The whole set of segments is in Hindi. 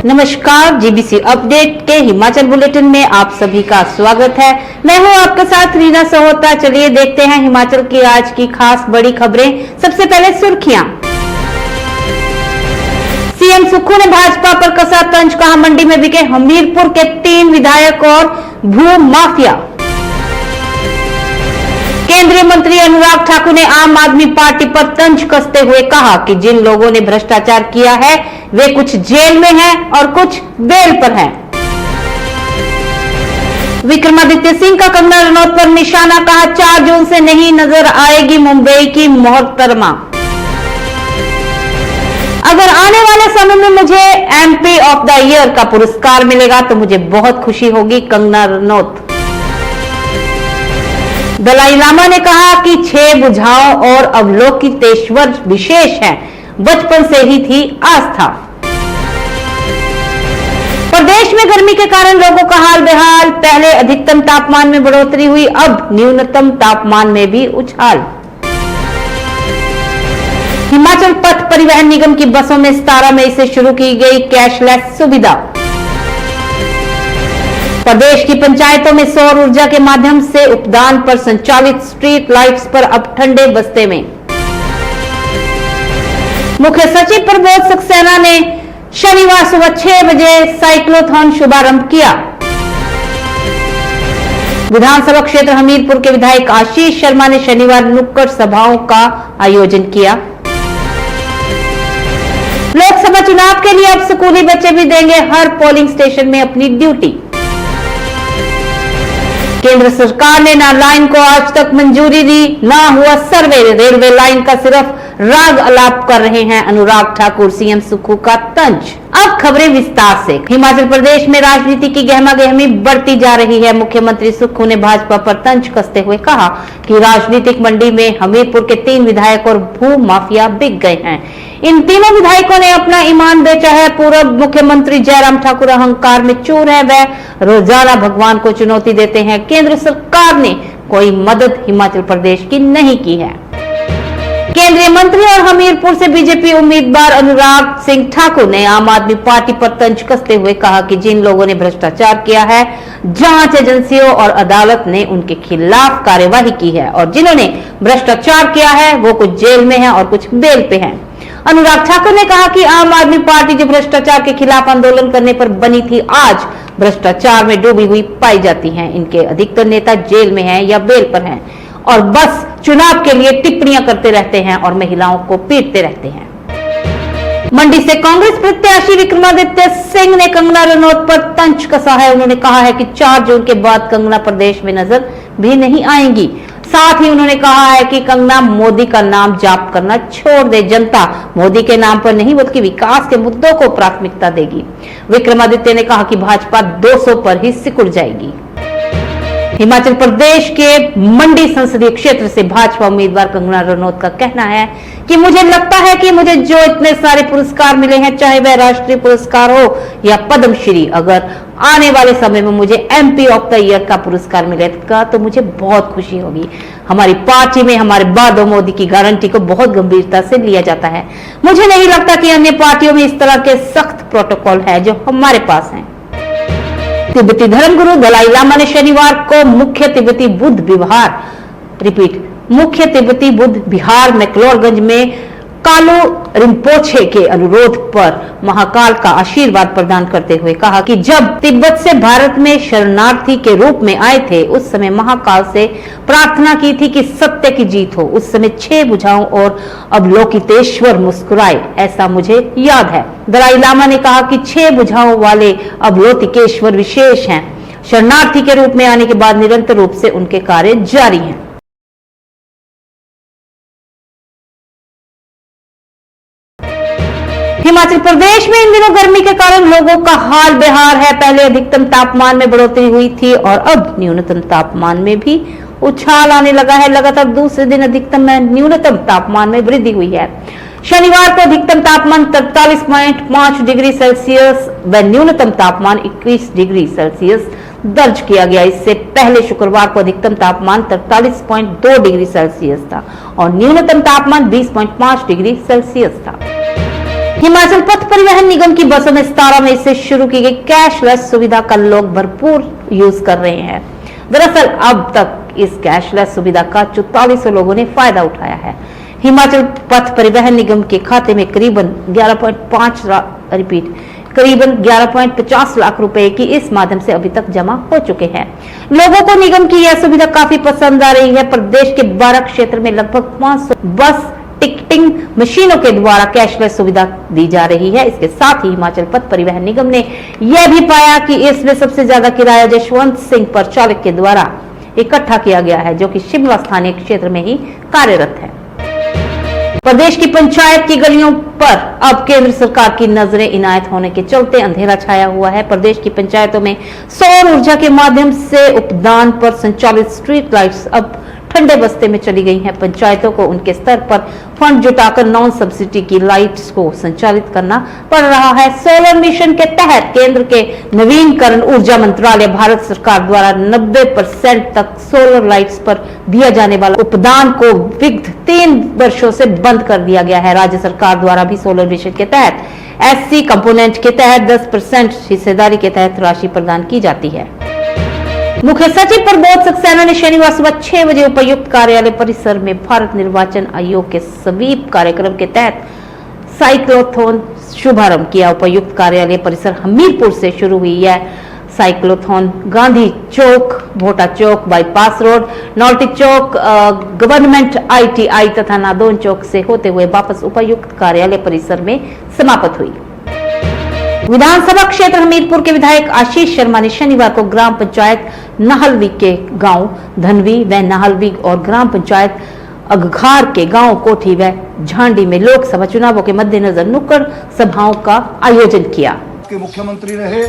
नमस्कार, जीबीसी अपडेट के हिमाचल बुलेटिन में आप सभी का स्वागत है। मैं हूं आपके साथ रीना सहोता। चलिए देखते हैं हिमाचल की आज की खास बड़ी खबरें। सबसे पहले सुर्खियां। सीएम सुक्खू ने भाजपा पर कसा तंज, कहा मंडी में बिके हमीरपुर के 3 विधायक और भू माफिया। केंद्रीय मंत्री अनुराग ठाकुर ने आम आदमी पार्टी पर तंज कसते हुए कहा कि जिन लोगों ने भ्रष्टाचार किया है वे कुछ जेल में हैं और कुछ बेल पर हैं। विक्रमादित्य सिंह का कंगना रनौत पर निशाना, कहा 4 जून से नहीं नजर आएगी मुंबई की मोहतरमा। अगर आने वाले समय में मुझे एमपी ऑफ द ईयर का पुरस्कार मिलेगा तो मुझे बहुत खुशी होगी, कंगना रनौत। दलाई लामा ने कहा कि 6 बुझाओं और अवलोकितेश्वर विशेष है, बचपन से ही थी आस्था। प्रदेश में गर्मी के कारण लोगों का हाल बेहाल, पहले अधिकतम तापमान में बढ़ोतरी हुई, अब न्यूनतम तापमान में भी उछाल। हिमाचल पथ परिवहन निगम की बसों में 17 मई से शुरू की गई कैशलेस सुविधा। प्रदेश की पंचायतों में सौर ऊर्जा के माध्यम से उपदान पर संचालित स्ट्रीट लाइट्स पर अब ठंडे बस्ते में। मुख्य सचिव प्रबोध सक्सेना ने शनिवार सुबह 6 बजे साइक्लोथॉन शुभारंभ किया। विधानसभा क्षेत्र हमीरपुर के विधायक आशीष शर्मा ने शनिवार नुक्कड़ सभाओं का आयोजन किया। लोकसभा चुनाव के लिए अब स्कूली बच्चे भी देंगे हर पोलिंग स्टेशन में अपनी ड्यूटी। केंद्र सरकार ने ना लाइन को आज तक मंजूरी दी, ना हुआ सर्वे, रेलवे लाइन का सिर्फ राग अलाप कर रहे हैं अनुराग ठाकुर, सीएम सुक्खू का तंज। अब खबरें विस्तार से। हिमाचल प्रदेश में राजनीति की गहमागहमी बढ़ती जा रही है। मुख्यमंत्री सुक्खू ने भाजपा पर तंज कसते हुए कहा कि राजनीतिक मंडी में हमीरपुर के 3 विधायक और भू माफिया बिक गए हैं। इन तीनों विधायकों ने अपना ईमान बेचा है। पूर्व मुख्यमंत्री जयराम ठाकुर अहंकार में चूर है, वह रोजाना भगवान को चुनौती देते हैं। केंद्र सरकार ने कोई मदद हिमाचल प्रदेश की नहीं की है। केंद्रीय मंत्री और हमीरपुर से बीजेपी उम्मीदवार अनुराग सिंह ठाकुर ने आम आदमी पार्टी पर तंज कसते हुए कहा कि जिन लोगों ने भ्रष्टाचार किया है, जांच एजेंसियों और अदालत ने उनके खिलाफ कार्यवाही की है और जिन्होंने भ्रष्टाचार किया है वो कुछ जेल में हैं और कुछ बेल पे हैं। अनुराग ठाकुर ने कहा कि आम आदमी पार्टी जो भ्रष्टाचार के खिलाफ आंदोलन करने पर बनी थी, आज भ्रष्टाचार में डूबी हुई पाई जाती हैं। इनके अधिकतर नेता जेल में हैं या बेल पर हैं और बस चुनाव के लिए टिप्पणियां करते रहते हैं और महिलाओं को पीटते रहते हैं। मंडी से कांग्रेस प्रत्याशी विक्रमादित्य सिंह ने कंगना रनौत पर तंज कसा है। उन्होंने कहा है कि 4 जून के बाद कंगना प्रदेश में नजर भी नहीं आएंगी। साथ ही उन्होंने कहा है कि कंगना मोदी का नाम जाप करना छोड़ दे। जनता मोदी के नाम पर नहीं बल्कि विकास के मुद्दों को प्राथमिकता देगी। विक्रमादित्य ने कहा कि भाजपा 200 पर ही सिकुड़ जाएगी। हिमाचल प्रदेश के मंडी संसदीय क्षेत्र से भाजपा उम्मीदवार कंगना रनौत का कहना है कि मुझे लगता है कि मुझे जो इतने सारे पुरस्कार मिले हैं, चाहे वह राष्ट्रीय पुरस्कार हो या पद्मश्री, अगर आने वाले समय में मुझे एमपी ऑफ द ईयर का पुरस्कार मिलेगा तो मुझे बहुत खुशी होगी। हमारी पार्टी में हमारे बाद मोदी की गारंटी को बहुत गंभीरता से लिया जाता है। मुझे नहीं लगता कि अन्य पार्टियों में इस तरह के सख्त प्रोटोकॉल है जो हमारे पास है। तिब्बती धर्मगुरु दलाई लामा ने शनिवार को मुख्य तिब्बती बुद्ध विहार मैक्लोडगंज में कालू रिम्पोछे के अनुरोध पर महाकाल का आशीर्वाद प्रदान करते हुए कहा कि जब तिब्बत से भारत में शरणार्थी के रूप में आए थे, उस समय महाकाल से प्रार्थना की थी कि सत्य की जीत हो। उस समय 6 बुझाओं और अवलोकितेश्वर मुस्कुराए, ऐसा मुझे याद है। दलाई लामा ने कहा कि 6 बुझाओं वाले अवलोकितेश्वर विशेष हैं। शरणार्थी के रूप में आने के बाद निरंतर रूप से उनके कार्य जारी हैं। हिमाचल प्रदेश में इन दिनों गर्मी के कारण लोगों का हाल बेहाल है। पहले अधिकतम तापमान में बढ़ोतरी हुई थी और अब न्यूनतम तापमान में भी उछाल आने लगा है। लगातार दूसरे दिन अधिकतम में न्यूनतम तापमान में वृद्धि हुई है। शनिवार को अधिकतम तापमान 43.5 डिग्री सेल्सियस व न्यूनतम तापमान 21 डिग्री सेल्सियस दर्ज किया गया। इससे पहले शुक्रवार को अधिकतम तापमान 43.2 डिग्री सेल्सियस था और न्यूनतम तापमान 20.5 डिग्री सेल्सियस था। हिमाचल पथ परिवहन निगम की बसों में 17 मई से शुरू की गई कैशलेस सुविधा का लोग भरपूर यूज कर रहे हैं। दरअसल अब तक इस कैशलेस सुविधा का 4400 लोगों ने फायदा उठाया है। हिमाचल पथ परिवहन निगम के खाते में करीबन 11.50 लाख रुपए की इस माध्यम से अभी तक जमा हो चुके हैं। लोगों को निगम की यह सुविधा काफी पसंद आ रही है। प्रदेश के 12 क्षेत्र में लगभग 500 बस टिकटिंग मशीनों के द्वारा कैशलेस सुविधा दी जा रही है। इसके साथ ही हिमाचल पथ परिवहन निगम ने यह भी पाया कि इसमें सबसे ज्यादा किराया जशवंत सिंह पर चालक के द्वारा इकट्ठा किया गया है, जो कि शिमला स्थानीय क्षेत्र में ही कार्यरत है। प्रदेश की पंचायत की गलियों पर अब केंद्र सरकार की नजरें इनायत होने के चलते अंधेरा छाया हुआ है। प्रदेश की पंचायतों में सौर ऊर्जा के माध्यम से उपदान पर संचालित स्ट्रीट लाइट्स अब ठंडे बस्ते में चली गई हैं। पंचायतों को उनके स्तर पर फंड जुटाकर नॉन सब्सिडी की लाइट्स को संचालित करना पड़ रहा है। सोलर मिशन के तहत केंद्र के नवीनकरण ऊर्जा मंत्रालय भारत सरकार द्वारा 90% तक सोलर लाइट्स पर दिया जाने वाला उपदान को विगत 3 वर्षों से बंद कर दिया गया है। राज्य सरकार द्वारा भी सोलर मिशन के तहत SC कंपोनेंट के तहत 10% हिस्सेदारी के तहत राशि प्रदान की जाती है। मुख्य सचिव प्रबोध सक्सेना ने शनिवार सुबह 6 बजे उपायुक्त कार्यालय परिसर में भारत निर्वाचन आयोग के स्वीप कार्यक्रम के तहत साइक्लोथॉन शुभारंभ किया। उपायुक्त कार्यालय परिसर हमीरपुर से शुरू हुई यह साइक्लोथॉन गांधी चौक, भोटा चौक, बाईपास रोड, नौल्टी चौक, गवर्नमेंट ITI तथा नादौन चौक से होते हुए वापस उपायुक्त कार्यालय परिसर में समाप्त हुई। विधानसभा क्षेत्र हमीरपुर के विधायक आशीष शर्मा ने शनिवार को ग्राम पंचायत नाहलवी के गांव धनवी व नाहलवी और ग्राम पंचायत अघघार के गांव कोठी व झांडी में लोकसभा चुनावों के मद्देनजर नुक्कड़ सभाओं का आयोजन किया। के मुख्यमंत्री रहे,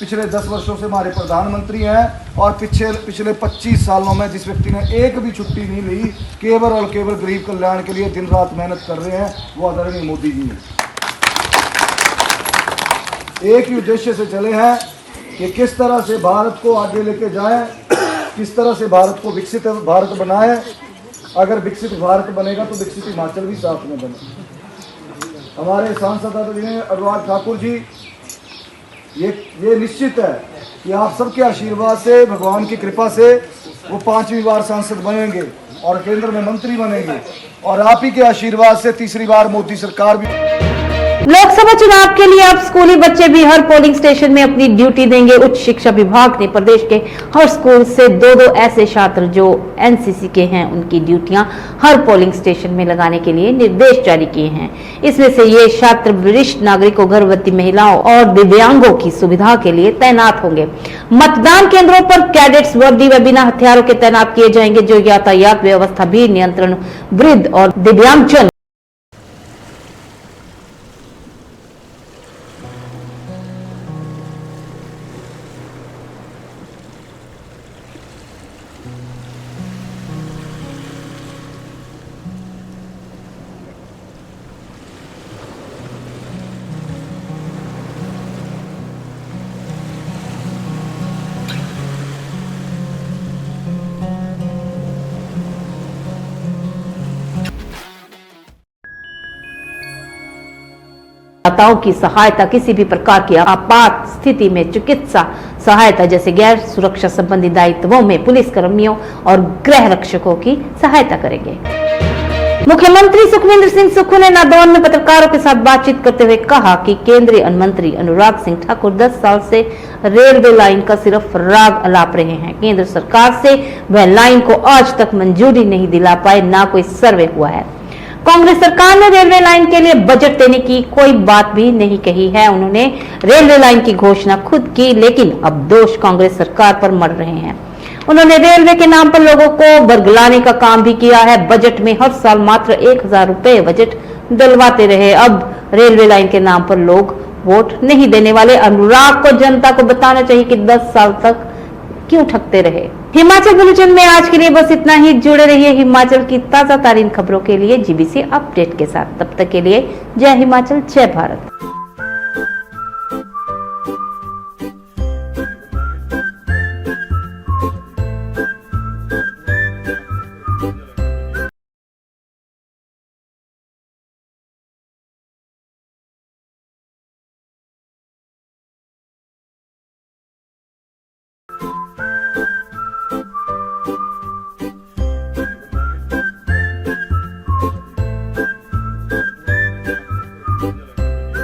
पिछले 10 वर्षों से हमारे प्रधानमंत्री हैं और पिछले 25 सालों में जिस व्यक्ति ने एक भी छुट्टी नहीं ली, केवल और केवल गरीब कल्याण के लिए दिन रात मेहनत कर रहे हैं, वो आदरणीय मोदी जी हैं। एक ही उद्देश्य से चले हैं कि किस तरह से भारत को आगे लेके जाएं, किस तरह से भारत को विकसित भारत बनाएं। अगर विकसित भारत बनेगा तो विकसित हिमाचल भी साथ में बने। हमारे सांसद अनुराग ठाकुर जी, ये निश्चित है कि आप सबके आशीर्वाद से, भगवान की कृपा से वो 5वीं बार सांसद बनेंगे और केंद्र में मंत्री बनेंगे और आप ही के आशीर्वाद से तीसरी बार मोदी सरकार भी। लोकसभा चुनाव के लिए अब स्कूली बच्चे भी हर पोलिंग स्टेशन में अपनी ड्यूटी देंगे। उच्च शिक्षा विभाग ने प्रदेश के हर स्कूल से 2 ऐसे छात्र जो NCC के हैं उनकी ड्यूटियां हर पोलिंग स्टेशन में लगाने के लिए निर्देश जारी किए हैं। इसमें से ये छात्र वरिष्ठ नागरिकों, गर्भवती महिलाओं और दिव्यांगों की सुविधा के लिए तैनात होंगे। मतदान केंद्रों पर कैडेट्स वर्दी व बिना हथियारों के तैनात किए जाएंगे, जो यातायात व्यवस्था भी नियंत्रण वृद्ध और दिव्यांगजन दाताओं की सहायता, किसी भी प्रकार की आपात स्थिति में चिकित्सा सहायता जैसे गैर सुरक्षा संबंधी दायित्वों में पुलिस कर्मियों और गृह रक्षकों की सहायता करेंगे। मुख्यमंत्री सुखविंदर सिंह सुक्खू ने नादौन में पत्रकारों के साथ बातचीत करते हुए कहा कि केंद्रीय मंत्री अनुराग सिंह ठाकुर 10 साल से रेलवे लाइन का सिर्फ राग अलाप रहे हैं। केंद्र सरकार से वह लाइन को आज तक मंजूरी नहीं दिला पाए, ना कोई सर्वे हुआ है। कांग्रेस सरकार ने रेलवे लाइन के लिए बजट देने की कोई बात भी नहीं कही है। उन्होंने रेलवे लाइन की घोषणा खुद की, लेकिन अब दोष कांग्रेस सरकार पर मढ़ रहे हैं। उन्होंने रेलवे के नाम पर लोगों को बरगलाने का काम भी किया है। बजट में हर साल मात्र 1000 रुपए बजट डलवाते रहे। अब रेलवे लाइन के नाम पर लोग वोट नहीं देने वाले। अनुराग को जनता को बताना चाहिए कि 10 साल तक क्यों ठगते रहे। हिमाचल बुलेटिन में आज के लिए बस इतना ही। जुड़े रहिए हिमाचल की ताजा तारीन खबरों के लिए GBC अपडेट के साथ। तब तक के लिए जय हिमाचल, जय भारत।